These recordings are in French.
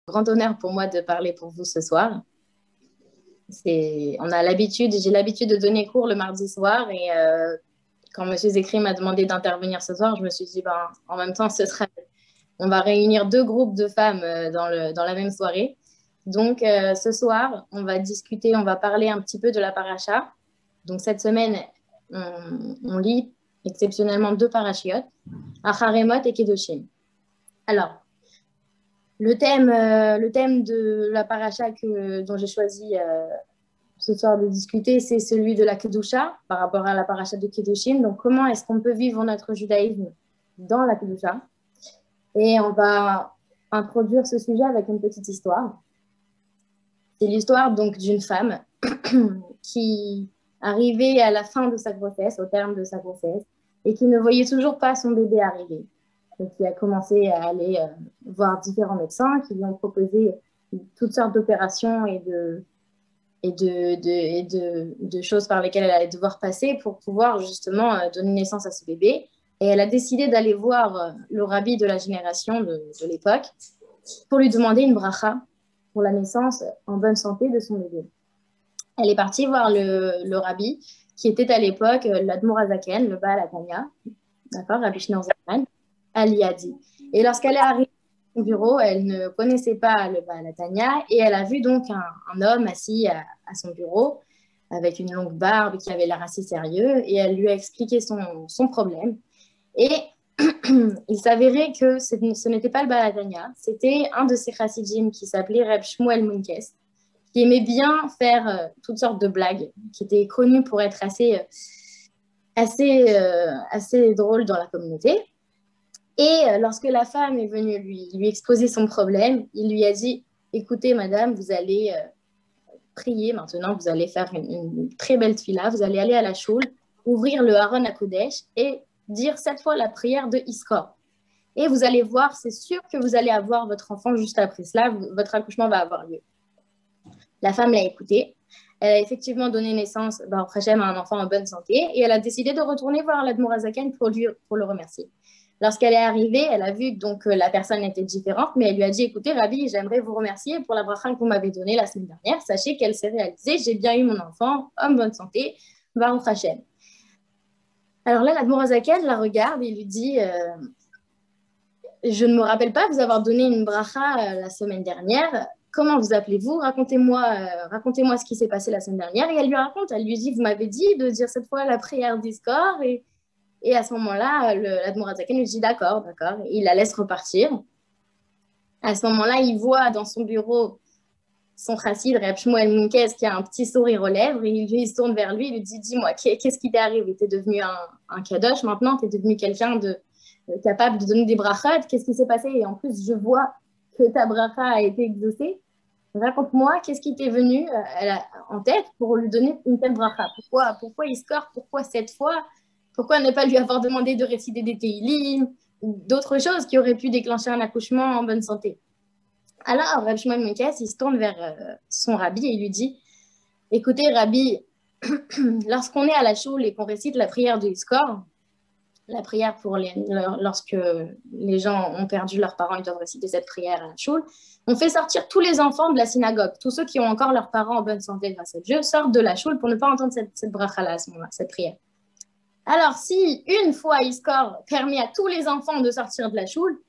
Grand honneur pour moi de parler pour vous ce soir. J'ai l'habitude de donner cours le mardi soir et quand M. Zécry m'a demandé d'intervenir ce soir, je me suis dit, ben, en même temps, on va réunir deux groupes de femmes dans la même soirée. Donc, ce soir, on va parler un petit peu de la paracha. Donc, cette semaine, on lit exceptionnellement deux parachiotes, Acharemot et Kedoshim. Alors, le thème de la paracha dont j'ai choisi ce soir de discuter, c'est celui de la Kedusha par rapport à la paracha de Kedoshim. Donc, comment est-ce qu'on peut vivre notre judaïsme dans la Kedusha? Et on va introduire ce sujet avec une petite histoire. C'est l'histoire donc d'une femme qui arrivait à la fin de sa grossesse, au terme de sa grossesse, et qui ne voyait toujours pas son bébé arriver. Et qui a commencé à aller voir différents médecins qui lui ont proposé toutes sortes d'opérations et de choses par lesquelles elle allait devoir passer pour pouvoir justement donner naissance à ce bébé. Et elle a décidé d'aller voir le rabbi de la génération de l'époque pour lui demander une bracha pour la naissance en bonne santé de son bébé. Elle est partie voir le rabbi qui était à l'époque l'Admour Azaken, le Baal Atanya, d'accord, Rabbi Shneur Zalman. Elle y a dit. Et lorsqu'elle est arrivée au bureau, elle ne connaissait pas le Baal Atanya et elle a vu donc un homme assis à son bureau avec une longue barbe qui avait l'air assez sérieux et elle lui a expliqué son problème. Et il s'avérait que ce n'était pas le Baal Atanya, c'était un de ses chassidim qui s'appelait Reb Shmuel Munkes, qui aimait bien faire toutes sortes de blagues, qui était connu pour être assez drôle dans la communauté. Et lorsque la femme est venue lui exposer son problème, il lui a dit, écoutez, madame, vous allez prier maintenant, vous allez faire une très belle tfila, vous allez aller à la choule, ouvrir le Haron à Kodesh et dire cette fois la prière de Iskor. Et vous allez voir, c'est sûr que vous allez avoir votre enfant juste après cela, votre accouchement va avoir lieu. La femme l'a écouté. Elle a effectivement donné naissance à un enfant en bonne santé et elle a décidé de retourner voir l'Admour Azaken pour le remercier. Lorsqu'elle est arrivée, elle a vu donc que la personne était différente, mais elle lui a dit, écoutez, Rabbi, j'aimerais vous remercier pour la bracha que vous m'avez donnée la semaine dernière. Sachez qu'elle s'est réalisée. J'ai bien eu mon enfant en bonne santé. Baruch Hashem. Alors là, l'Admour Azaken la regarde et lui dit, je ne me rappelle pas vous avoir donné une bracha la semaine dernière. Comment vous appelez-vous? Racontez-moi ce qui s'est passé la semaine dernière. Et elle lui raconte, elle lui dit, vous m'avez dit de dire cette fois la prière d'Iskor. Et à ce moment-là, l'Admour Azaken lui dit, d'accord. Et il la laisse repartir. À ce moment-là, il voit dans son bureau son chassid, Reb Shmuel Munkes, qui a un petit sourire aux lèvres. Et il se tourne vers lui, il lui dit, dis-moi, qu'est-ce qui t'est arrivé? T'es devenu un kadosh maintenant? T'es devenu quelqu'un capable de donner des brachot? Qu'est-ce qui s'est passé? Et en plus, je vois que ta bracha a été exaucée. Raconte-moi, qu'est-ce qui t'est venu en tête pour lui donner une telle bracha? Pourquoi il score? Pourquoi cette fois? Pourquoi ne pas lui avoir demandé de réciter des Teilim ou d'autres choses qui auraient pu déclencher un accouchement en bonne santé? Alors, Reb Shmuel Munkes, il se tourne vers son rabbi et il lui dit, écoutez, rabbi, lorsqu'on est à la choule et qu'on récite la prière de Iskor, la prière lorsque les gens ont perdu leurs parents, ils doivent réciter cette prière à la choule. On fait sortir tous les enfants de la synagogue. Tous ceux qui ont encore leurs parents en bonne santé grâce à Dieu sortent de la choule pour ne pas entendre cette bracha-là à ce moment-là, cette prière. Alors, si une fois Iskor permet à tous les enfants de sortir de la choule,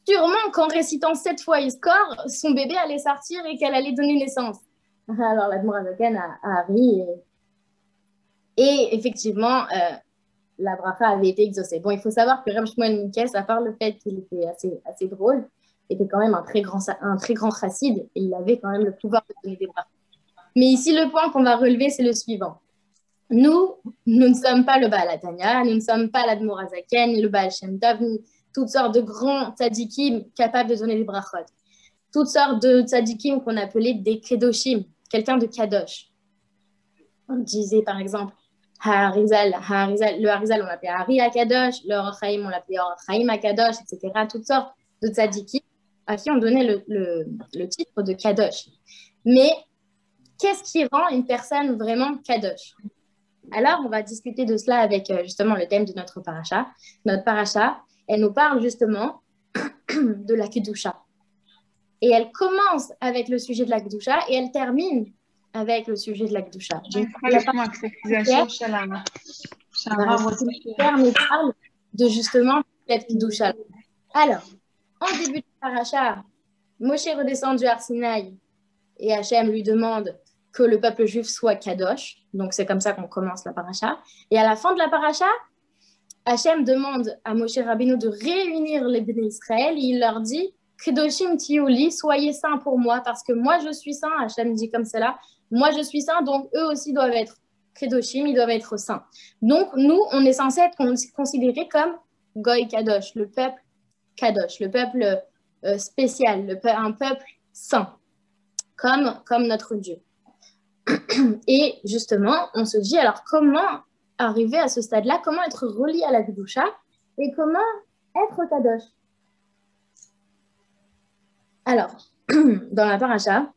sûrement qu'en récitant 7 fois Iskor, son bébé allait sortir et qu'elle allait donner naissance. Alors, l'Admour Azaken a ri et effectivement, la bracha avait été exaucée. Bon, il faut savoir que Reb Shmuel Munkes, à part le fait qu'il était assez drôle, était quand même un très grand chassid et il avait quand même le pouvoir de donner des brachas. Mais ici, le point qu'on va relever, c'est le suivant. Nous ne sommes pas le Baal Atanya, nous ne sommes pas l'Admour Azaken, le Baal Shem Tov, toutes sortes de grands tzadikim capables de donner des brachot. Toutes sortes de tzadikim qu'on appelait des kedoshim, quelqu'un de kadosh. On disait par exemple le Harizal, on l'appelait Hari Akadosh, le Orachaim, on l'appelait Orachaim Akadosh, etc. Toutes sortes de tzadikim à qui on donnait le titre de Kadosh. Mais qu'est-ce qui rend une personne vraiment Kadosh? Alors, on va discuter de cela avec justement le thème de notre paracha. Notre paracha, elle nous parle justement de la Kedusha. Et elle commence avec le sujet de la Kedusha et elle termine avec le sujet de la Kedusha. Donc, elle parle de justement cette Kedusha. Alors, en début de paracha, Moshe redescend du Har Sinaï et Hachem lui demande que le peuple juif soit kadosh. Donc, c'est comme ça qu'on commence la paracha. Et à la fin de la paracha, Hachem demande à Moshe Rabbeinu de réunir les Bnei Israël et il leur dit Kedoshim tiyuli, soyez saints pour moi parce que moi je suis saint. Hachem dit comme cela, moi je suis saint, donc eux aussi doivent être Kedoshim, ils doivent être saints. Donc nous, on est censé être considérés comme Goy Kadosh, le peuple Kadosh, le peuple spécial, un peuple saint, comme notre Dieu. Et justement, on se dit alors comment arriver à ce stade-là, comment être relié à la Kedusha et comment être Kadosh. Alors, dans la paracha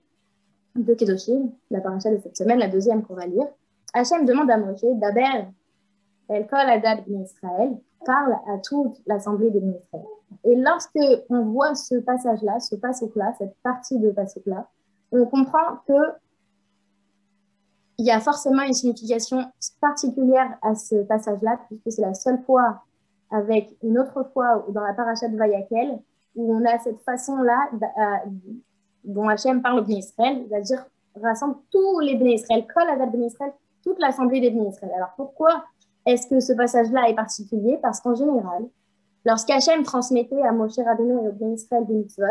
de Kedoshim, la paracha de cette semaine, la deuxième qu'on va lire, Hachem demande à Moshe, Daber, El Kol Hadad Bnei Israël, parle à toute l'assemblée des Bnei Israël. Et lorsque on voit ce passage-là, ce pasuk-là, cette partie de pasuk-là, on comprend que il y a forcément une signification particulière à ce passage-là, puisque c'est la seule fois, avec une autre fois dans la paracha de Vayakel, où on a cette façon-là dont Hachem parle au Bnei Israël, c'est-à-dire rassemble tous les Bnei Israël, Kol Hadad Bnei Israël, toute l'assemblée des Bnei Israël. Alors pourquoi est-ce que ce passage-là est particulier? Parce qu'en général, lorsqu'Hachem transmettait à Moshe Rabbeinu et au Bnei Israël des mitzvot,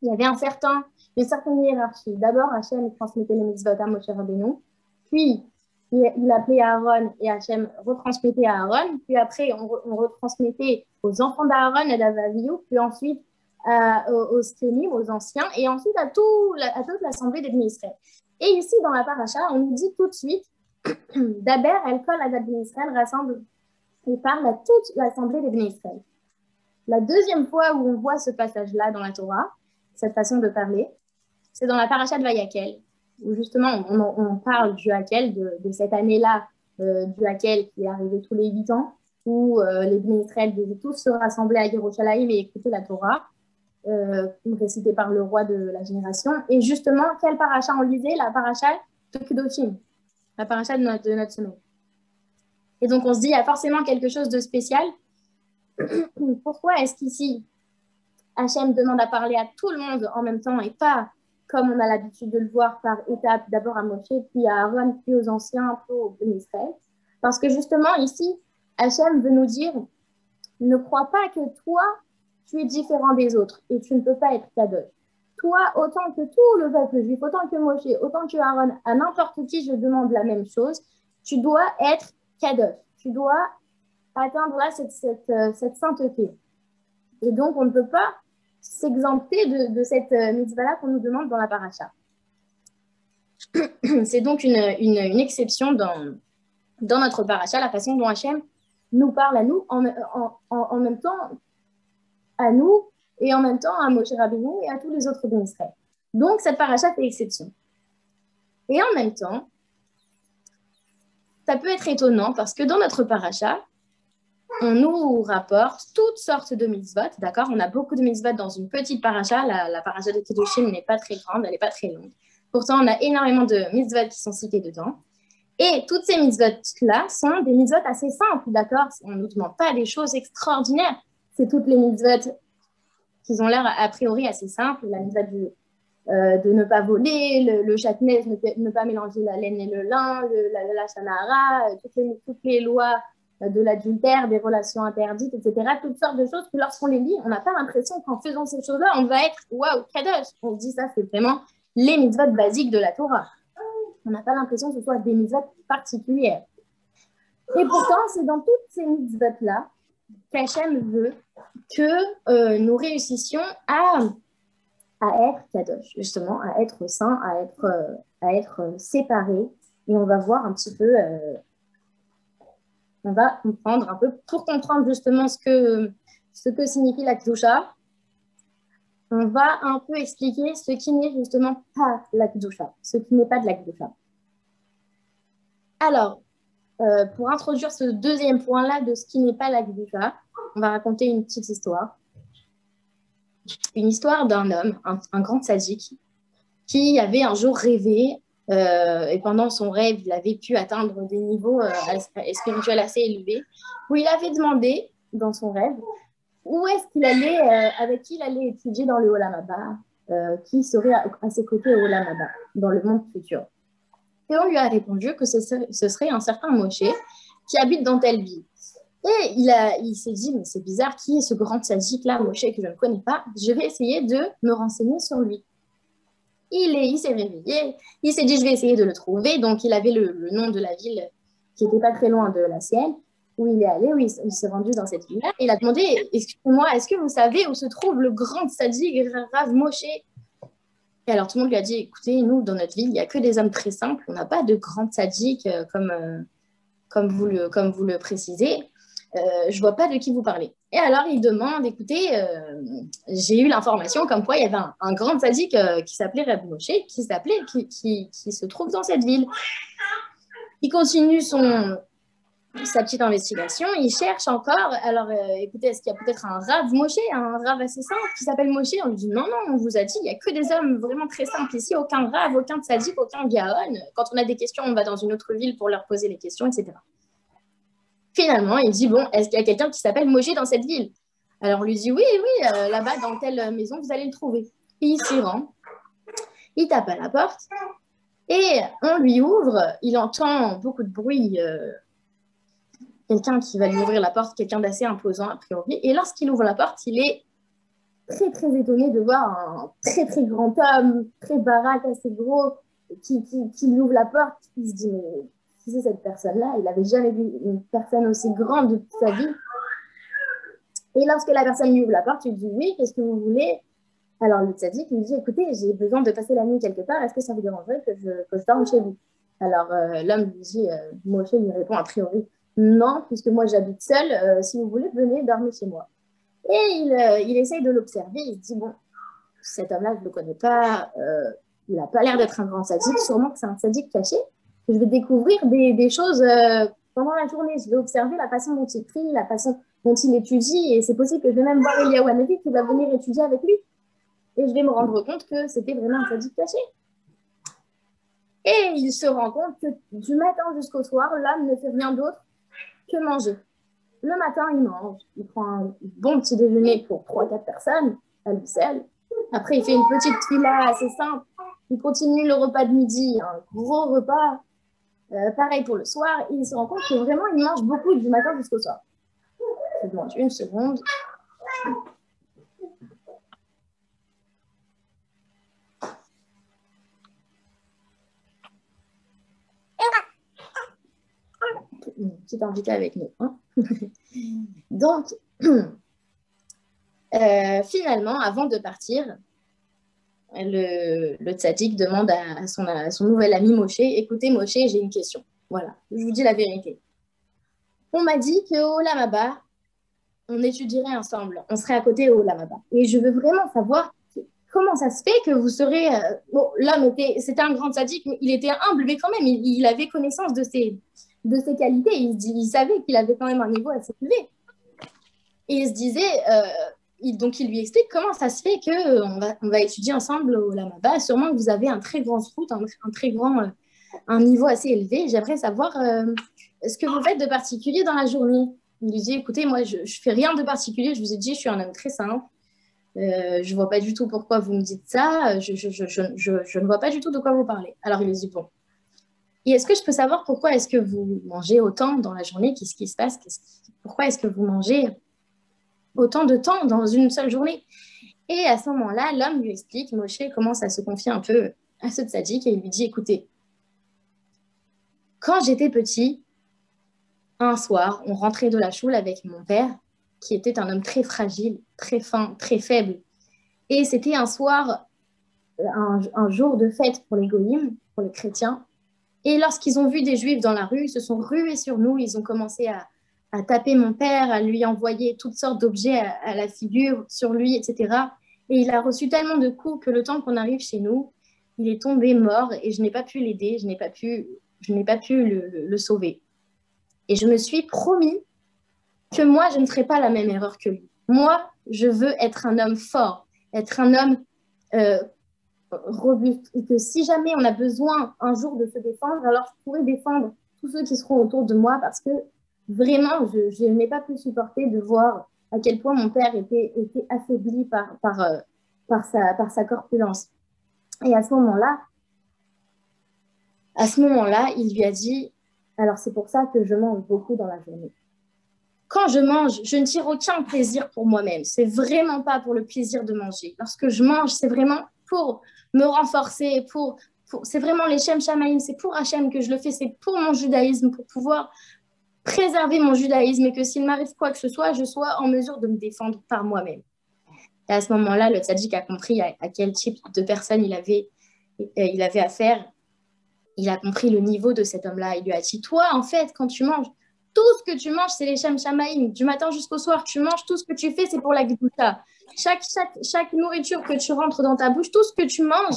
il y avait une certaine hiérarchie. D'abord, Hachem transmettait les mitzvot à Moshe Rabbeinu, puis il appelait Aaron et Hachem retransmettait à Aaron, puis après on retransmettait aux enfants d'Aaron et d'Avaviou, puis ensuite aux Skénim, aux anciens, et ensuite à toute l'assemblée des Bnei Israël. Et ici, dans la paracha, on nous dit tout de suite, Daber, El Kol Hadad Bnei Israël rassemble et parle à toute l'assemblée des Bnei Israël. La deuxième fois où on voit ce passage-là dans la Torah, cette façon de parler, c'est dans la paracha de Vayakel, où justement on parle du Hakel, de cette année-là, du Hakel qui est arrivé tous les 8 ans, où les Bnei Israël devaient tous se rassembler à Yerushalayim et écouter la Torah, récitée par le roi de la génération. Et justement, quelle paracha on lisait? La paracha de Kedoshim, la paracha de notre semaine. Et donc on se dit, il y a forcément quelque chose de spécial. Pourquoi est-ce qu'ici, Hachem demande à parler à tout le monde en même temps et pas comme on a l'habitude de le voir par étapes, d'abord à Moshe, puis à Aaron, puis aux anciens, puis aux Bnei Israël? Parce que justement, ici, Hachem veut nous dire, ne crois pas que toi, tu es différent des autres et tu ne peux pas être Kadosh. Toi, autant que tout le peuple juif, autant que Moshe, autant que Aaron, à n'importe qui, je demande la même chose, tu dois être Kadosh. Tu dois atteindre là cette sainteté. Et donc, on ne peut pas s'exempter de cette mitzvah-là qu'on nous demande dans la paracha. C'est donc une exception dans notre paracha, la façon dont Hachem nous parle à nous, en même temps à nous, et en même temps à Moshe Rabbeinu et à tous les autres Bnei Israël. Donc, cette paracha fait exception. Et en même temps, ça peut être étonnant parce que dans notre paracha, on nous rapporte toutes sortes de mitzvot, d'accord? On a beaucoup de mitzvot dans une petite paracha. La paracha de Kedoshim n'est pas très grande, elle n'est pas très longue. Pourtant, on a énormément de mitzvot qui sont cités dedans. Et toutes ces mitzvot-là sont des mitzvot assez simples, d'accord? On ne nous demande pas des choses extraordinaires. C'est toutes les mitzvot qui ont l'air a priori assez simples. La mitzvot de ne pas voler, le chatnez, ne pas mélanger la laine et le lin, la shanara, toutes les lois de l'adultère, des relations interdites, etc. Toutes sortes de choses que lorsqu'on les lit, on n'a pas l'impression qu'en faisant ces choses-là, on va être waouh, kadosh. On se dit ça, c'est vraiment les mitzvot basiques de la Torah. On n'a pas l'impression que ce soit des mitzvot particulières. Et pourtant, c'est dans toutes ces mitzvot-là qu'Hachem veut que nous réussissions à être kadosh, justement, à être saint, à être séparés. Et on va voir un petit peu, on va comprendre un peu, pour comprendre justement ce que signifie la kedusha, on va un peu expliquer ce qui n'est justement pas la kedusha, ce qui n'est pas de la kedusha. Alors, pour introduire ce deuxième point-là de ce qui n'est pas la kedusha, on va raconter une petite histoire. une histoire d'un homme, un grand sadique, qui avait un jour rêvé, et pendant son rêve, il avait pu atteindre des niveaux spirituels assez élevés, où il avait demandé, dans son rêve, où est-ce qu'il allait, avec qui il allait étudier dans le Olam Haba, qui serait à ses côtés au Olam Haba, dans le monde futur. Et on lui a répondu que ce serait un certain Moshe qui habite dans telle ville. Et il s'est dit, mais c'est bizarre, qui est ce grand sadique-là, Moshe, que je ne connais pas? Je vais essayer de me renseigner sur lui. Il s'est réveillé, il s'est dit, je vais essayer de le trouver. Donc, il avait le nom de la ville qui n'était pas très loin de la sienne, où il est allé, où il s'est rendu dans cette ville-là. Il a demandé, excusez-moi, est-ce que vous savez où se trouve le grand sadique Rav Moshe? Et alors, tout le monde lui a dit, écoutez, nous, dans notre ville, il n'y a que des hommes très simples. On n'a pas de grands sadiques comme vous le précisez. Je ne vois pas de qui vous parlez. Et alors, il demande, écoutez, j'ai eu l'information comme quoi il y avait un grand sadique qui s'appelait Reb Moshe, qui se trouve dans cette ville. Il continue sa petite investigation, il cherche encore. Alors, écoutez, est-ce qu'il y a peut-être un Rav Moshe, un Rav assez simple qui s'appelle Moshe? On lui dit, non, non, on vous a dit, il n'y a que des hommes vraiment très simples ici, aucun Rav, aucun sadique, aucun Gaon. Quand on a des questions, on va dans une autre ville pour leur poser les questions, etc. Finalement, il dit, bon, est-ce qu'il y a quelqu'un qui s'appelle Moshe dans cette ville? Alors, on lui dit, oui, oui, là-bas, dans telle maison, vous allez le trouver. Et il s'y rend, il tape à la porte, et on lui ouvre, il entend beaucoup de bruit, quelqu'un qui va lui ouvrir la porte, quelqu'un d'assez imposant a priori, et lorsqu'il ouvre la porte, il est très, très étonné de voir un très, très grand homme, très baraque, assez gros, qui lui ouvre la porte. Il se dit, mais qui c'est cette personne-là? Il n'avait jamais vu une personne aussi grande de toute sa vie. Et lorsque la personne lui ouvre la porte, il dit, oui, qu'est-ce que vous voulez? Alors le tzaddik lui dit, écoutez, j'ai besoin de passer la nuit quelque part, est-ce que ça vous dérangerait que je dorme chez vous? Alors l'homme lui dit, Moshe lui répond a priori, non, puisque moi j'habite seul, si vous voulez, venez dormir chez moi. Et il essaye de l'observer, il se dit, bon, cet homme-là, je ne le connais pas, il n'a pas l'air d'être un grand sadique, sûrement que c'est un sadique caché. Je vais découvrir des choses pendant la journée, je vais observer la façon dont il prie, la façon dont il étudie, et c'est possible que je vais même voir Eliyahu Hanavi qui va venir étudier avec lui. Et je vais me rendre compte que c'était vraiment un sadique caché. Et il se rend compte que du matin jusqu'au soir, l'homme ne fait rien d'autre que manger. Le matin, il mange. Il prend un bon petit déjeuner pour 3-4 personnes à lui seul. Après, il fait une petite fila assez simple. Il continue le repas de midi, un gros repas. Pareil pour le soir. Et il se rend compte que vraiment, il mange beaucoup du matin jusqu'au soir. Je demande une seconde. Une petite invitée avec nous. Hein. Donc, finalement, avant de partir, le tzaddik demande à son nouvel ami Moshe, écoutez Moshe, j'ai une question. Voilà, je vous dis la vérité. On m'a dit qu'au Olam Haba, on étudierait ensemble, on serait à côté au Olam Haba. Et je veux vraiment savoir comment ça se fait que vous serez... bon, l'homme c'était un grand tzaddik, mais il était humble, mais quand même, il avait connaissance de ses qualités. Il savait qu'il avait quand même un niveau assez élevé. Et il se disait... donc, il lui explique comment ça se fait qu'on va étudier ensemble au Olam Haba. Sûrement que vous avez un très grand route, un très grand... un niveau assez élevé. J'aimerais savoir ce que vous faites de particulier dans la journée. Il lui dit, écoutez, moi, je ne fais rien de particulier. Je vous ai dit, je suis un homme très simple. Je ne vois pas du tout pourquoi vous me dites ça. Je ne vois pas du tout de quoi vous parlez. Alors, il lui dit, bon. Et est-ce que je peux savoir pourquoi est-ce que vous mangez autant dans la journée? Qu'est-ce qui se passe? Pourquoi est-ce que vous mangez autant de temps dans une seule journée? Et à ce moment-là, l'homme lui explique, Moshe commence à se confier un peu à ce tzaddik et il lui dit, écoutez, quand j'étais petit, un soir, on rentrait de la choule avec mon père, qui était un homme très fragile, très fin, très faible. Et c'était un soir, un jour de fête pour les goïms, pour les chrétiens. Et lorsqu'ils ont vu des juifs dans la rue, ils se sont rués sur nous, ils ont commencé à taper mon père, à lui envoyer toutes sortes d'objets à la figure, sur lui, etc. Et il a reçu tellement de coups que le temps qu'on arrive chez nous, il est tombé mort et je n'ai pas pu l'aider, je n'ai pas pu le sauver. Et je me suis promis que moi, je ne ferai pas la même erreur que lui. Moi, je veux être un homme fort. être un homme robuste, et que si jamais on a besoin un jour de se défendre, alors je pourrais défendre tous ceux qui seront autour de moi, parce que vraiment, je n'ai pas pu supporter de voir à quel point mon père était affaibli par sa corpulence. Et à ce moment-là, il lui a dit, alors c'est pour ça que je mange beaucoup dans la journée. Quand je mange, je ne tire aucun plaisir pour moi-même. C'est vraiment pas pour le plaisir de manger. Lorsque je mange, c'est vraiment pour me renforcer, c'est vraiment les Shem Shamaïm, c'est pour Hachem que je le fais, c'est pour mon judaïsme, pour pouvoir préserver mon judaïsme et que s'il m'arrive quoi que ce soit, je sois en mesure de me défendre par moi-même. Et à ce moment-là, le tzaddik a compris à quel type de personne il avait affaire. Il a compris le niveau de cet homme-là. Il lui a dit, toi, en fait, quand tu manges, tout ce que tu manges, c'est les Shem Shamaïm. Du matin jusqu'au soir, tu manges, tout ce que tu fais, c'est pour la Gdusha. Chaque nourriture que tu rentres dans ta bouche, tout ce que tu manges,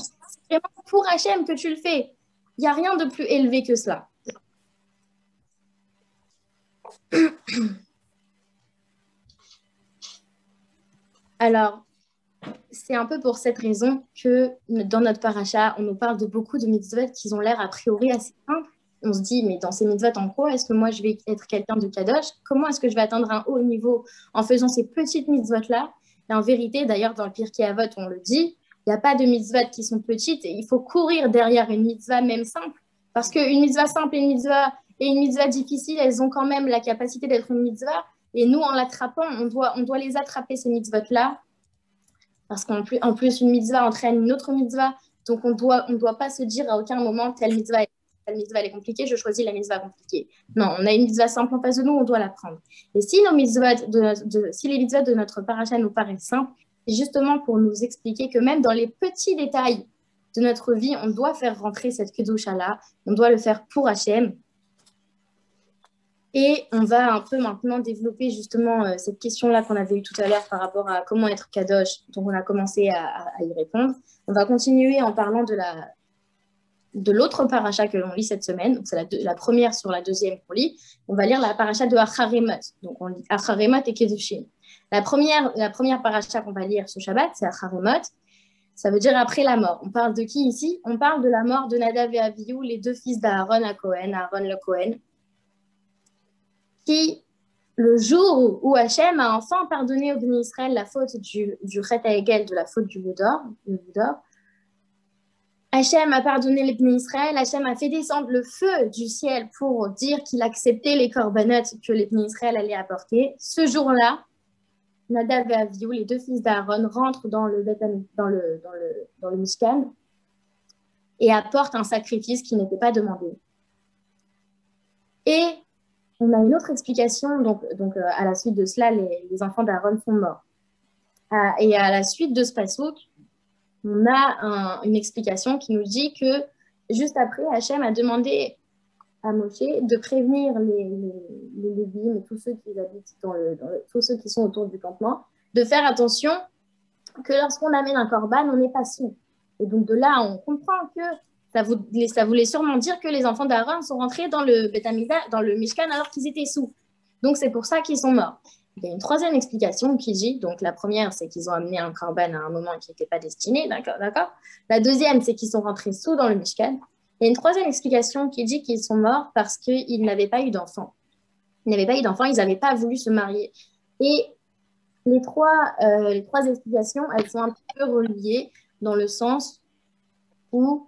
c'est vraiment pour Hachem que tu le fais. Il n'y a rien de plus élevé que cela. Alors, c'est un peu pour cette raison que dans notre paracha, on nous parle de beaucoup de mitzvot qui ont l'air a priori assez simples. On se dit, mais dans ces mitzvot, en quoi est-ce que moi je vais être quelqu'un de kadosh? Comment est-ce que je vais atteindre un haut niveau en faisant ces petites mitzvot-là? Et en vérité, d'ailleurs, dans le Pirkei Avot, on le dit, il n'y a pas de mitzvot qui sont petites et il faut courir derrière une mitzvah même simple. Parce qu'une mitzvah simple et une mitzvah difficile, elles ont quand même la capacité d'être une mitzvah. Et nous, en l'attrapant, on doit les attraper, ces mitzvot-là. Parce qu'en plus, une mitzvah entraîne une autre mitzvah. Donc, on doit pas se dire à aucun moment, telle mitzvah elle est compliquée, je choisis la mitzvah compliquée. Non, on a une mitzvah simple en face de nous, on doit la prendre. Et si les mitzvahs de notre paracha nous paraissent simples, c'est justement pour nous expliquer que même dans les petits détails de notre vie, on doit faire rentrer cette kedusha-là, on doit le faire pour Hachem. Et on va un peu maintenant développer justement cette question-là qu'on avait eue tout à l'heure par rapport à comment être kadosh, dont on a commencé à y répondre. On va continuer en parlant de l'autre paracha que l'on lit cette semaine. Donc c'est la première sur la deuxième qu'on lit. On va lire la paracha de Acharemot. Donc on lit Acharemot et Kedushim. La première paracha qu'on va lire ce Shabbat, c'est Acharemot. Ça veut dire après la mort. On parle de qui ici? On parle de la mort de Nadav et Avihu, les deux fils d'Aaron à Cohen, Aaron le Cohen, qui, le jour où Hachem a enfin pardonné au Béni Israël la faute du Chet HaEgel, de la faute du Boudor, Hachem a pardonné les Béni Israël, Hachem a fait descendre le feu du ciel pour dire qu'il acceptait les corbanotes que les Béni Israël allaient apporter. Ce jour-là, Nadav et Avihu, les deux fils d'Aaron, rentrent dans le Mishkan et apportent un sacrifice qui n'était pas demandé. Et on a une autre explication, donc à la suite de cela, les enfants d'Aaron sont morts. Et à la suite de ce passouk, on a une explication qui nous dit que juste après, Hachem a demandé à Moshe de prévenir les Lévim et tous ceux qui habitent tous ceux qui sont autour du campement, de faire attention que lorsqu'on amène un korban, on n'est pas sourd. Et donc de là, on comprend que ça voulait sûrement dire que les enfants d'Aaron sont rentrés dans le Beth Amikdash, dans le Mishkan, alors qu'ils étaient sous. Donc c'est pour ça qu'ils sont morts. Il y a une troisième explication qui dit, donc la première, c'est qu'ils ont amené un korban à un moment qui n'était pas destiné, d'accord. La deuxième, c'est qu'ils sont rentrés sous dans le Mishkan. Il y a une troisième explication qui dit qu'ils sont morts parce qu'ils n'avaient pas eu d'enfants. Ils n'avaient pas eu d'enfants, ils n'avaient pas voulu se marier. Et les trois explications, elles sont un petit peu reliées dans le sens où,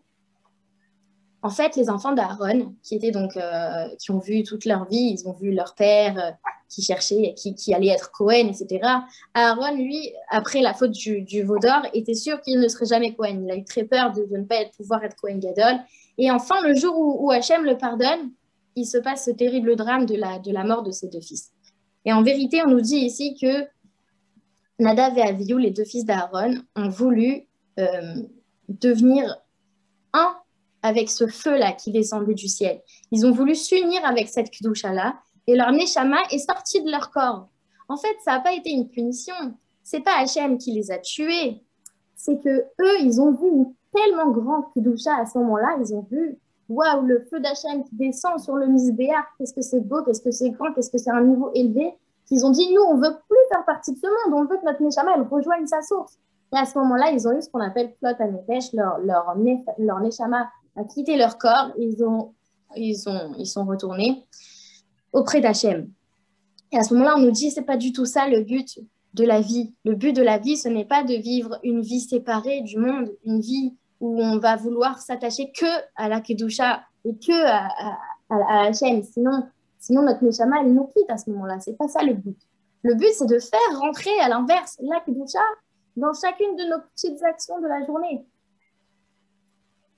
en fait, les enfants d'Aaron, qui ont vu toute leur vie, ils ont vu leur père qui cherchait, qui allait être Cohen, etc. Aaron, lui, après la faute du veau d'or, était sûr qu'il ne serait jamais Cohen. Il a eu très peur de ne pas pouvoir être Cohen Gadol. Et enfin, le jour où Hachem le pardonne, il se passe ce terrible drame de la mort de ses deux fils. Et en vérité, on nous dit ici que Nadav et Avihu, les deux fils d'Aaron, ont voulu devenir un avec ce feu-là qui descendait du ciel. Ils ont voulu s'unir avec cette Kedusha-là et leur Neshama est sorti de leur corps. En fait, ça n'a pas été une punition. C'est pas Hachem qui les a tués. C'est que eux, ils ont vu une tellement grande Kedusha à ce moment-là. Ils ont vu, waouh, le feu d'Hachem qui descend sur le Misbéach. Qu'est-ce que c'est beau, qu'est-ce que c'est grand, qu'est-ce que c'est un niveau élevé. Qu'ils ont dit, nous, on veut plus faire partie de ce monde. On veut que notre Neshama, elle rejoigne sa source. Et à ce moment-là, ils ont eu ce qu'on appelle Klot Hanefesh, leur Neshama a quitté leur corps, ils sont retournés auprès d'Hachem. Et à ce moment-là, on nous dit, c'est pas du tout ça le but de la vie. Le but de la vie, ce n'est pas de vivre une vie séparée du monde, une vie où on va vouloir s'attacher que à la Kedusha et que à Hachem. Sinon, notre Neshama, elle nous quitte à ce moment-là. C'est pas ça le but. Le but, c'est de faire rentrer à l'inverse la Kedusha dans chacune de nos petites actions de la journée.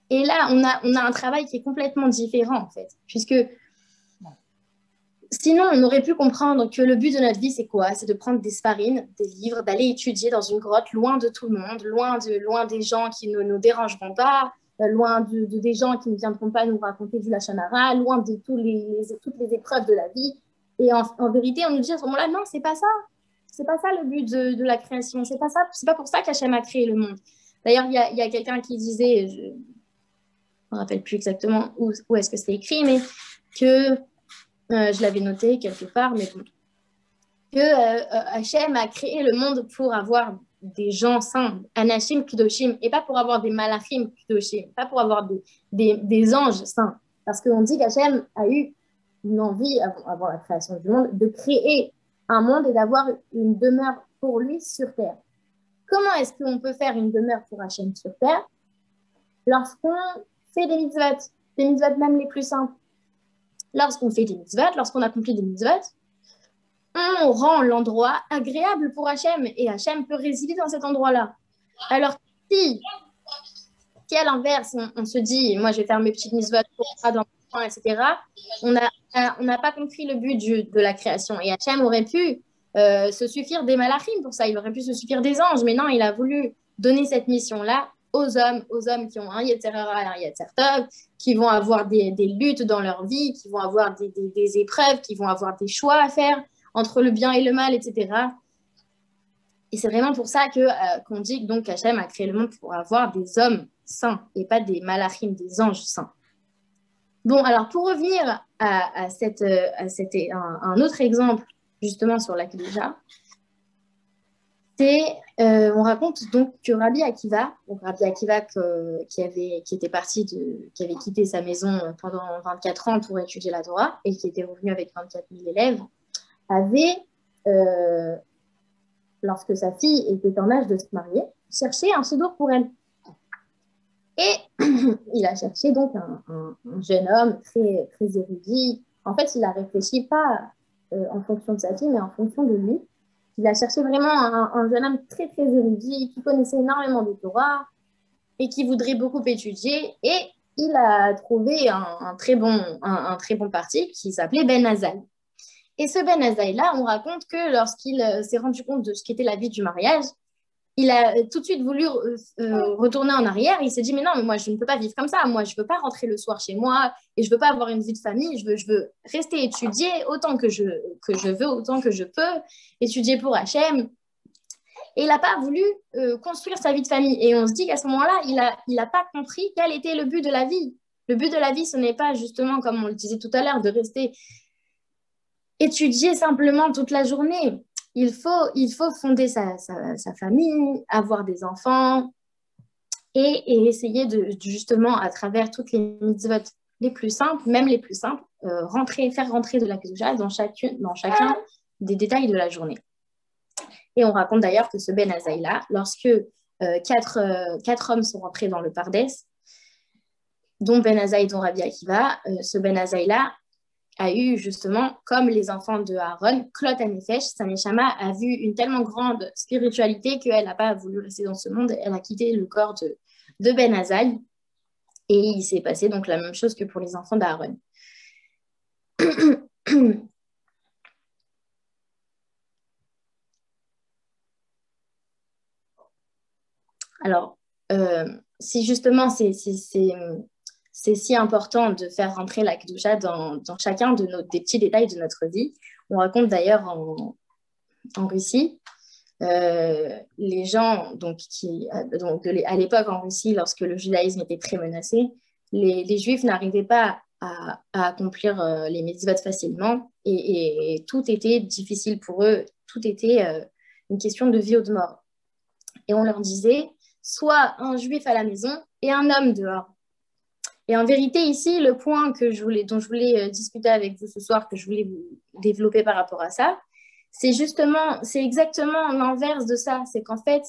Et là, on a un travail qui est complètement différent, en fait, puisque sinon, on aurait pu comprendre que le but de notre vie, c'est quoi? C'est de prendre des sparines, des livres, d'aller étudier dans une grotte, loin de tout le monde, loin des gens qui ne nous dérangeront pas, loin des gens qui ne viendront pas nous raconter du Lachon Hara, loin de toutes les épreuves de la vie. Et en vérité, on nous dit à ce moment-là, non, c'est pas ça. C'est pas ça le but de la création. C'est pas pour ça qu'Hachem a créé le monde. D'ailleurs, il y a quelqu'un qui disait, je ne me rappelle plus exactement où est-ce que c'est écrit, mais que je l'avais noté quelque part, mais bon, que Hachem a créé le monde pour avoir des gens saints, Anashim Kudoshim, et pas pour avoir des Malachim Kudoshim, pas pour avoir des anges saints. Parce qu'on dit qu'Hachem a eu une envie, avant la création du monde, de créer un monde et d'avoir une demeure pour lui sur terre. Comment est-ce qu'on peut faire une demeure pour Hachem sur terre? Lorsqu'on fait des mitzvot même les plus simples. Lorsqu'on fait des mitzvot, lorsqu'on accomplit des mitzvot, on rend l'endroit agréable pour Hachem et Hachem peut résider dans cet endroit-là. Alors, si à l'inverse, on se dit, moi je vais faire mes petites mitzvot pour moi dans mon coin, etc., on n'a pas compris le but de la création. Et Hachem aurait pu se suffire des malachim pour ça, il aurait pu se suffire des anges, mais non, il a voulu donner cette mission-là aux hommes qui ont un Yetzer Hara et un Yetzer Tov, qui vont avoir des luttes dans leur vie, qui vont avoir des épreuves, qui vont avoir des choix à faire entre le bien et le mal, etc. Et c'est vraiment pour ça qu'on dit donc qu'Hachem a créé le monde pour avoir des hommes saints et pas des malachim, des anges saints. Bon, alors pour revenir à un autre exemple justement sur la Kedusha, on raconte donc que Rabbi Akiva qui était parti qui avait quitté sa maison pendant 24 ans pour étudier la Torah et qui était revenu avec 24 000 élèves, avait, lorsque sa fille était en âge de se marier, cherché un pseudo pour elle. Et il a cherché donc un jeune homme très, très érudit. En fait, il a réfléchi pas en fonction de sa fille, mais en fonction de lui. Il a cherché vraiment un jeune homme très, très érudit, qui connaissait énormément de Torah et qui voudrait beaucoup étudier. Et il a trouvé un très bon parti qui s'appelait Ben Azaï. Et ce Ben Azaï-là, on raconte que lorsqu'il s'est rendu compte de ce qu'était la vie du mariage, il a tout de suite voulu retourner en arrière. Il s'est dit, mais non, mais moi, je ne peux pas vivre comme ça. Moi, je ne veux pas rentrer le soir chez moi et je ne veux pas avoir une vie de famille. Je veux rester étudier autant que je veux, autant que je peux, étudier pour Hachem. Et il n'a pas voulu construire sa vie de famille. Et on se dit qu'à ce moment-là, il n'a pas compris quel était le but de la vie. Le but de la vie, ce n'est pas justement, comme on le disait tout à l'heure, de rester étudier simplement toute la journée. Il faut fonder sa famille, avoir des enfants et essayer de justement, à travers toutes les mitzvot les plus simples, même les plus simples, faire rentrer de la Kedusha dans chacun des détails de la journée. Et on raconte d'ailleurs que ce Ben Azaï-là, lorsque quatre hommes sont rentrés dans le Pardes, dont Ben Azaï, dont Rabbi Akiva, ce Ben Azaï-là a eu justement, comme les enfants de Aaron, Klot Hanefesh, sa Neshama a vu une tellement grande spiritualité qu'elle n'a pas voulu rester dans ce monde, elle a quitté le corps de Ben Azaï, et il s'est passé donc la même chose que pour les enfants d'Aaron. Alors, si justement c'est si important de faire rentrer la Kedusha dans chacun des petits détails de notre vie. On raconte d'ailleurs en Russie, les gens à l'époque en Russie, lorsque le judaïsme était très menacé, les Juifs n'arrivaient pas à accomplir les mitzvot facilement et tout était difficile pour eux, tout était une question de vie ou de mort. Et on leur disait soit un juif à la maison et un homme dehors. Et en vérité, ici, le point dont je voulais discuter avec vous ce soir, que je voulais vous développer par rapport à ça, c'est exactement l'inverse de ça. C'est qu'en fait,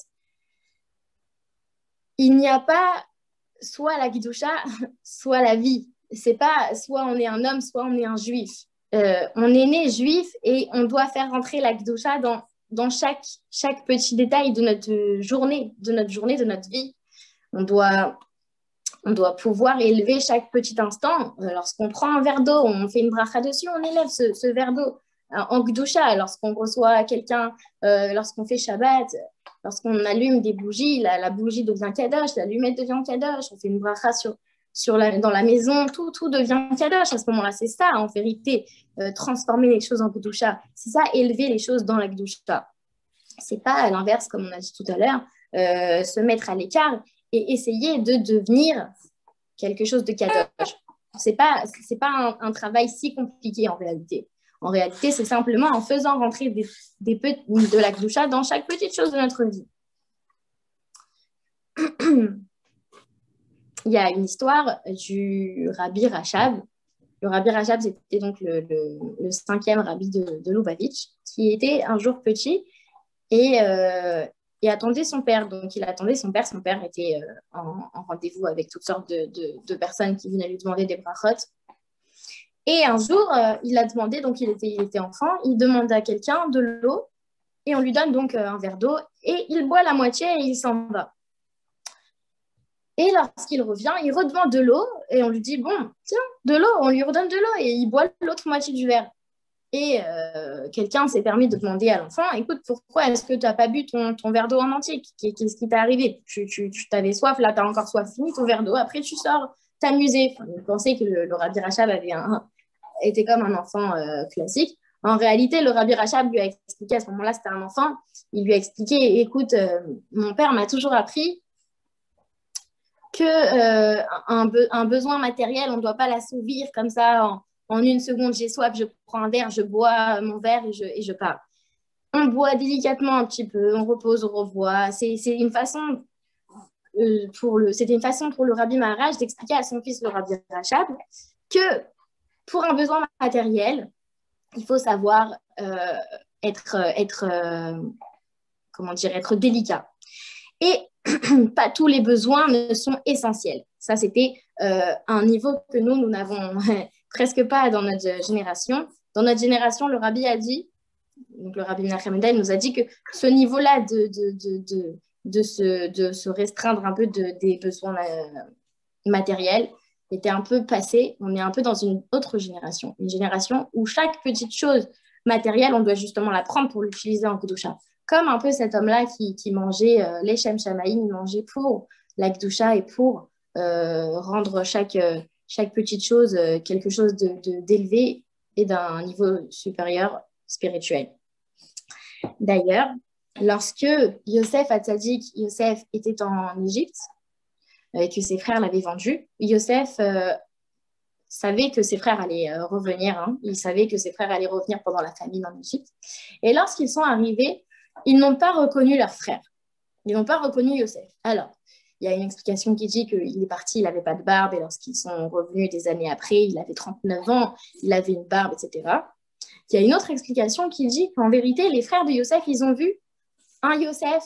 il n'y a pas soit la Kidusha, soit la vie. C'est pas soit on est un homme, soit on est un juif. On est né juif et on doit faire rentrer la Kidusha dans chaque petit détail de notre journée, de notre vie. On doit pouvoir élever chaque petit instant. Lorsqu'on prend un verre d'eau, on fait une bracha dessus, on élève ce verre d'eau en Gdusha. Lorsqu'on reçoit quelqu'un, lorsqu'on fait Shabbat, lorsqu'on allume des bougies, la bougie devient Kadosh, l'allumette devient Kadosh, on fait une bracha dans la maison, tout devient Kadosh à ce moment-là. C'est ça, en vérité, transformer les choses en Gdusha. C'est ça, élever les choses dans la Gdusha. C'est pas l'inverse, comme on a dit tout à l'heure, se mettre à l'écart et essayer de devenir quelque chose de Kadosh. C'est pas un travail si compliqué en réalité. En réalité, c'est simplement en faisant rentrer de la Kedusha dans chaque petite chose de notre vie. Il y a une histoire du Rabbi Rachab. Le Rabbi Rachab, c'était donc le cinquième rabbi de Lubavitch, qui était un jour petit et attendait son père. Donc, il attendait son père. Son père était en rendez-vous avec toutes sortes de personnes qui venaient lui demander des brachot. Et un jour, il a demandé, donc il était enfant, il demande à quelqu'un de l'eau et on lui donne donc un verre d'eau et il boit la moitié et il s'en va. Et lorsqu'il revient, il redemande de l'eau et on lui dit, bon, tiens, de l'eau, on lui redonne de l'eau et il boit l'autre moitié du verre. Et quelqu'un s'est permis de demander à l'enfant, écoute, pourquoi est-ce que tu n'as pas bu ton verre d'eau en entier? Qu'est-ce qui t'est arrivé? Tu t'avais soif, là, tu as encore soif, fini ton verre d'eau, après tu sors t'amuser. Enfin, il pensait que le Rabbi Rachab était comme un enfant classique. En réalité, le Rabbi Rachab lui a expliqué, à ce moment-là, c'était un enfant, il lui a expliqué, écoute, mon père m'a toujours appris qu'un besoin matériel, on ne doit pas l'assouvir comme ça en une seconde, j'ai soif, je prends un verre, je bois mon verre et je pars. On boit délicatement un petit peu, on repose, on revoit. C'était une façon pour le Rabbi Maharaj d'expliquer à son fils, le Rabbi Rachab, que pour un besoin matériel, il faut savoir être délicat. Et pas tous les besoins ne sont essentiels. Ça, c'était un niveau que nous n'avons presque pas dans notre génération. Dans notre génération, le Rabbi a dit, donc le Rabbi Menachem Mendel nous a dit que ce niveau-là de se restreindre un peu des besoins matériels était un peu passé. On est un peu dans une autre génération, une génération où chaque petite chose matérielle, on doit justement la prendre pour l'utiliser en Kedusha. Comme un peu cet homme-là qui mangeait les Shem Shamaïm, mangeait pour la Kedusha et pour rendre chaque petite chose quelque chose d'élevé et d'un niveau supérieur spirituel. D'ailleurs, lorsque Yosef Hatzadik, Yosef était en Égypte, et que ses frères l'avaient vendu, Yosef savait que ses frères allaient revenir. Hein. Il savait que ses frères allaient revenir pendant la famine en Égypte. Et lorsqu'ils sont arrivés, ils n'ont pas reconnu leur frère. Ils n'ont pas reconnu Yosef. Alors, il y a une explication qui dit qu'il est parti, il n'avait pas de barbe, et lorsqu'ils sont revenus des années après, il avait 39 ans, il avait une barbe, etc. Il y a une autre explication qui dit qu'en vérité, les frères de Yosef, ils ont vu un Yosef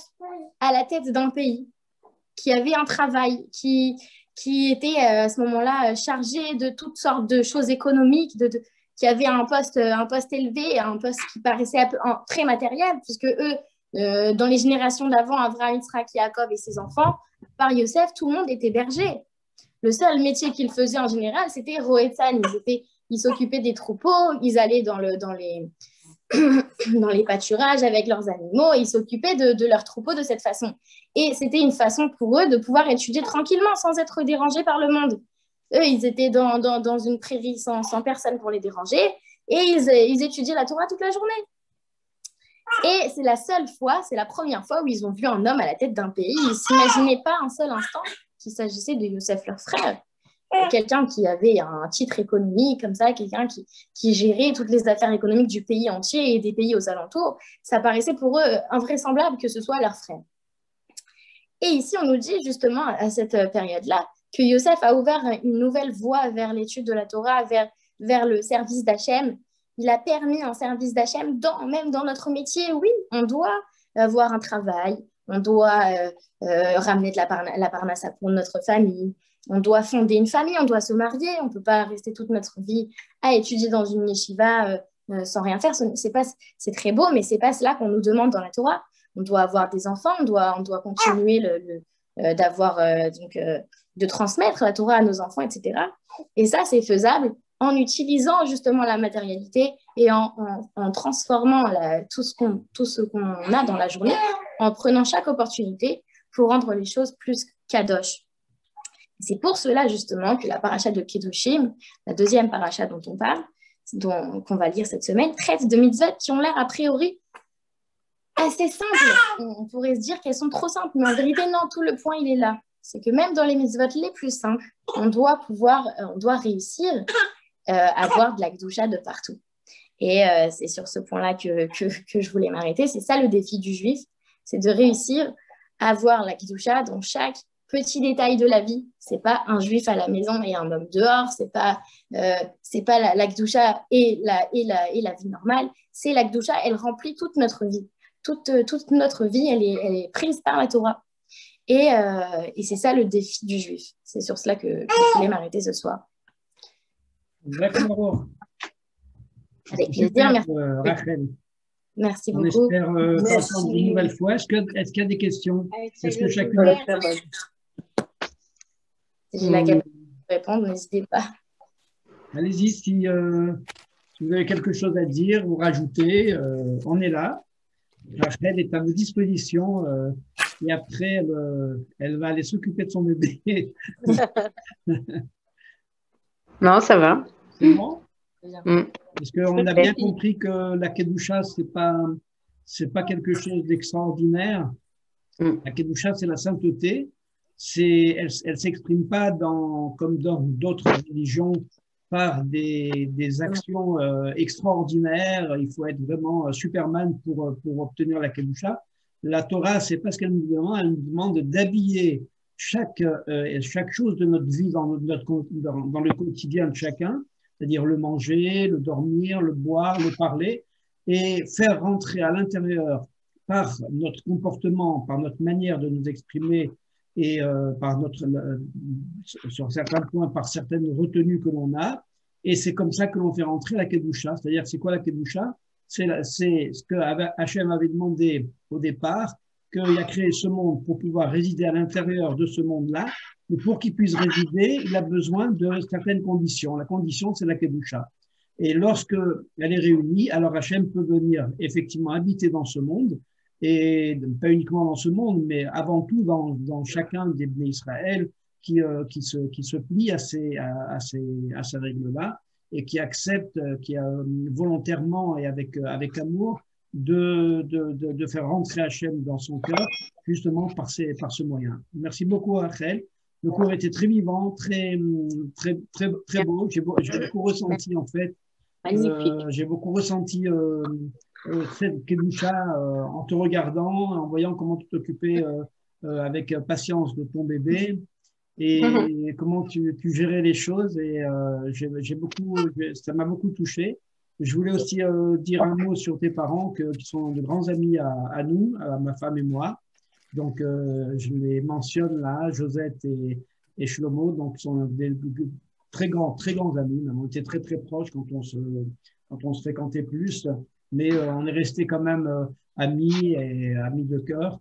à la tête d'un pays, qui avait un travail, qui était à ce moment-là chargé de toutes sortes de choses économiques, qui avait un poste élevé, un poste qui paraissait très matériel, puisque eux, dans les générations d'avant, Avraham, Yitzhak, Yaakov et ses enfants, par Yosef, tout le monde était berger. Le seul métier qu'ils faisaient en général, c'était Roetzan. Ils s'occupaient des troupeaux, ils allaient dans les pâturages avec leurs animaux, ils s'occupaient de leurs troupeaux de cette façon. Et c'était une façon pour eux de pouvoir étudier tranquillement sans être dérangés par le monde. Eux, ils étaient dans une prairie sans personne pour les déranger et ils étudiaient la Torah toute la journée. Et c'est la première fois où ils ont vu un homme à la tête d'un pays. Ils ne s'imaginaient pas un seul instant qu'il s'agissait de Yosef, leur frère. Quelqu'un qui avait un titre économique comme ça, quelqu'un qui gérait toutes les affaires économiques du pays entier et des pays aux alentours. Ça paraissait pour eux invraisemblable que ce soit leur frère. Et ici, on nous dit justement à cette période-là que Yosef a ouvert une nouvelle voie vers l'étude de la Torah, vers le service d'Hachem. Il a permis un service d'Hachem même dans notre métier. Oui, on doit avoir un travail, on doit ramener de la parnassa pour notre famille, on doit fonder une famille, on doit se marier, on ne peut pas rester toute notre vie à étudier dans une yeshiva sans rien faire. C'est très beau, mais ce n'est pas cela qu'on nous demande dans la Torah. On doit avoir des enfants, on doit continuer de transmettre la Torah à nos enfants, etc. Et ça, c'est faisable en utilisant justement la matérialité et en transformant tout ce qu'on a dans la journée, en prenant chaque opportunité pour rendre les choses plus kadosh. C'est pour cela justement que la paracha de Kedoshim, la deuxième paracha dont on parle, qu'on va lire cette semaine, traite de mitzvot qui ont l'air a priori assez simples. On pourrait se dire qu'elles sont trop simples, mais en vérité, non, tout le point, il est là. C'est que même dans les mitzvot les plus simples, on doit réussir à avoir de la Kedusha de partout. Et c'est sur ce point-là que je voulais m'arrêter. C'est ça le défi du juif, c'est de réussir à avoir la Kedusha dans chaque petit détail de la vie. C'est pas un juif à la maison et un homme dehors, c'est pas la Kedusha et la vie normale, c'est la Kedusha, elle remplit toute notre vie. Toute notre vie, elle est prise par la Torah. Et c'est ça le défi du juif. C'est sur cela que je voulais m'arrêter ce soir. D'accord. Avec plaisir, merci. Rachel. Merci On beaucoup. espère t'entendre une nouvelle fois. Est-ce qu'il y a des questions? Est-ce que chacune Si j'ai la capacité de répondre, n'hésitez pas. Allez-y, si vous avez quelque chose à dire ou rajouter, on est là. Rachel est à vos dispositions et après, elle va aller s'occuper de son bébé. Non, ça va. C'est bon? Mm. Parce qu'on a bien compris que la Kedusha, c'est pas quelque chose d'extraordinaire. La Kedusha, c'est la sainteté. Elle s'exprime pas comme dans d'autres religions par des actions extraordinaires. Il faut être vraiment Superman pour obtenir la Kedusha. La Torah, c'est pas ce qu'elle nous demande. Elle nous demande d'habiller chaque chose de notre vie dans le quotidien de chacun, c'est-à-dire le manger, le dormir, le boire, le parler, et faire rentrer à l'intérieur par notre comportement, par notre manière de nous exprimer et sur certains points, par certaines retenues que l'on a. Et c'est comme ça que l'on fait rentrer la Kedusha. C'est-à-dire, c'est quoi la Kedusha? C'est ce que Hachem avait demandé au départ, qu'il a créé ce monde pour pouvoir résider à l'intérieur de ce monde-là. Mais pour qu'il puisse résider, il a besoin de certaines conditions. La condition, c'est la Kedusha. Et lorsque elle est réunie, alors Hachem peut venir effectivement habiter dans ce monde, et pas uniquement dans ce monde, mais avant tout dans chacun des Bnei Israël qui se plie à ces règles-là et qui accepte, qui a volontairement et avec amour de faire rentrer Hachem dans son cœur, justement par ce moyen. Merci beaucoup, Rachel. Le cours était très vivant, très beau. J'ai beaucoup ressenti, en fait. J'ai beaucoup ressenti cette Kedusha en te regardant, en voyant comment tu t'occupais avec patience de ton bébé et comment tu gérais les choses. Et ça m'a beaucoup touché. Je voulais aussi dire un mot sur tes parents qui sont de grands amis à nous, à ma femme et moi. Donc, je les mentionne là, Josette et Shlomo, donc sont des très grands amis. On était très proches quand on se fréquentait plus, mais on est restés quand même amis et amis de cœur.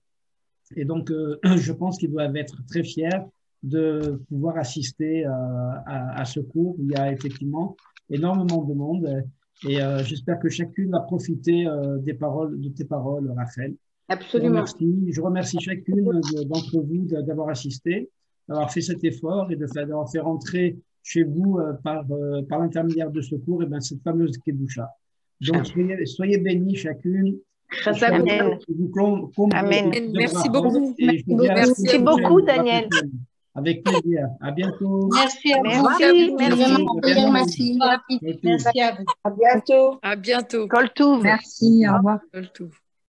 Et donc, je pense qu'ils doivent être très fiers de pouvoir assister à ce cours où il y a effectivement énormément de monde. Et j'espère que chacune va profiter de tes paroles, Rachel. Absolument. Je remercie chacune d'entre vous d'avoir assisté, d'avoir fait cet effort et d'avoir fait rentrer chez vous par l'intermédiaire de ce cours cette fameuse Kedusha. Donc soyez bénis chacune. Amen. Amen. Merci beaucoup. Merci beaucoup, Daniel. Avec plaisir. À bientôt. Merci à vous. Merci. Merci à vous. À bientôt. À bientôt. Coltouv. Merci. Au revoir. Coltouv.